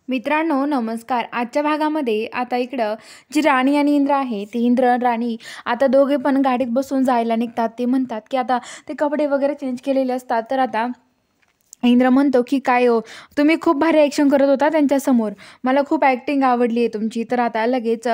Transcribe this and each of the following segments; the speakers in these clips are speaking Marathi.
मित्रांनो नमस्कार. आजच्या भागामध्ये आता इकडं जी राणी आणि इंद्र आहे, ती इंद्र राणी आता दोघे पण गाडीत बसून जायला निघतात. ते म्हणतात की आता ते कपडे वगैरे चेंज केलेले असतात. तर आता इंद्र म्हणतो की काय हो, तुम्ही खूप भारी ॲक्शन करत होता त्यांच्यासमोर, मला खूप ॲक्टिंग आवडली आहे तुमची. तर आता लगेच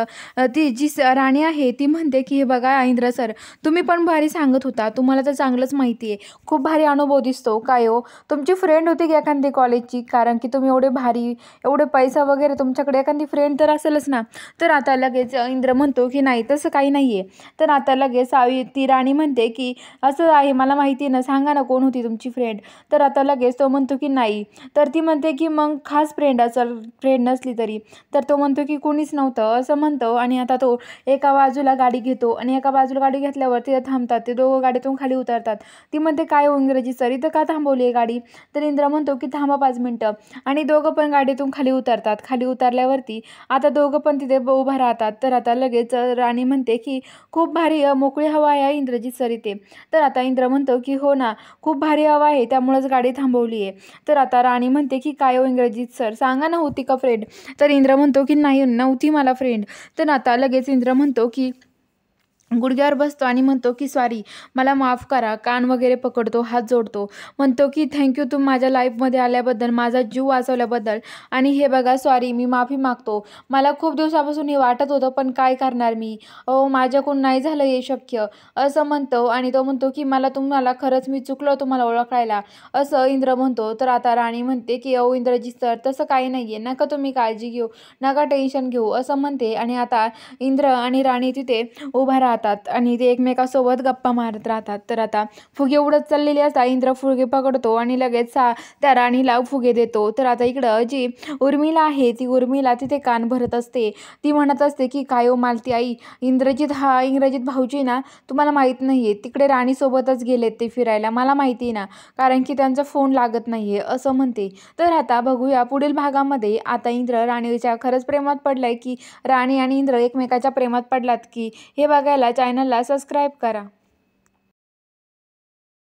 ती जी राणी आहे ती म्हणते की हे बघा इंद्र सर, तुम्ही पण भारी सांगत होता, तुम्हाला तर चांगलंच माहिती आहे, खूप भारी अनुभव दिसतो. काय हो, तुमची फ्रेंड होती की एखादी कॉलेजची, कारण की तुम्ही एवढे भारी, एवढे पैसा वगैरे, तुमच्याकडे एखादी फ्रेंड तर असेलच ना. तर आता लगेच इंद्र म्हणतो की नाही, तसं काही नाही आहे. तर आता लगेच ती राणी म्हणते की असं आहे, मला माहिती आहे ना, सांगा ना कोण होती तुमची फ्रेंड. तर आता लगेच तो म्हणतो की नाही. तर ती म्हणते की मग खास फ्रेंड असेल, फ्रेंड नसली तरी. तर तो म्हणतो की कोणीच नव्हतं असं म्हणतो. आणि आता तो एका बाजूला गाडी घेतो आणि एका बाजूला गाडी घेतल्यावर तिथे थांबतात. ते दोघं गाडीतून खाली उतरतात. ती म्हणते काय हो इंग्रजी सर, इथं का थांबवली आहे गाडी. तर इंद्र म्हणतो की थांबा 5 मिनटं. आणि दोघं पण गाडीतून खाली उतरतात. खाली उतरल्यावरती आता दोघं पण तिथे उभं राहतात. तर आता लगेच राणी म्हणते की खूप भारी मोकळी हवा आहे इंद्रजित सर इथे. तर आता इंद्र म्हणतो की हो ना, खूप भारी हवा आहे, त्यामुळेच गाडी थांबवली आहे. तर आता राणी म्हणते की काय हो इंग्रजीत सर, सांगा ना होती का फ्रेंड. तर इंद्र म्हणतो की नाही, नव्हती मला फ्रेंड. तर आता लगेच इंद्र म्हणतो की गुडघ्यावर बसतो आणि म्हणतो की सॉरी, मला माफ करा. कान वगैरे पकडतो, हात जोडतो, म्हणतो की थँक्यू तुम्ही माझ्या लाईफमध्ये आल्याबद्दल, माझा जीव वाचवल्याबद्दल. आणि हे बघा सॉरी, मी माफी मागतो. मला खूप दिवसापासून हे वाटत होतं, पण काय करणार मी, माझ्याकडून नाही झालं हे शक्य, असं म्हणतो. आणि तो म्हणतो की तुम्हाला खरंच मी चुकलो तुम्हाला ओळखायला, असं इंद्र म्हणतो. तर आता राणी म्हणते की इंद्रजीत सर, तसं काही नाही आहे, नका तुम्ही काळजी घेऊ, नका टेन्शन घेऊ, असं म्हणते. आणि आता इंद्र आणि राणी तिथे उभा राहतात आणि ते एकमेकासोबत गप्पा मारत राहतात. तर आता फुगे उडत चाललेली असतात. इंद्र फुगे पकडतो आणि लगेच त्या राणीला फुगे देतो. तर आता इकडं जी उर्मिला आहे, ती उर्मिला तिथे कान भरत असते. ती म्हणत असते की काय हो मालती आई, इंग्रजीत भाऊजी ना, तुम्हाला माहीत नाही आहे, तिकडे राणीसोबतच गेलेत ते फिरायला, मला माहिती आहे ना, कारण की त्यांचा फोन लागत नाही आहे, असं म्हणते. तर आता बघूया पुढील भागामध्ये, आता इंद्र राणीच्या खरंच प्रेमात पडलाय की राणी आणि इंद्र एकमेकाच्या प्रेमात पडलात की, हे बघायला चॅनलला सबस्क्राईब करा.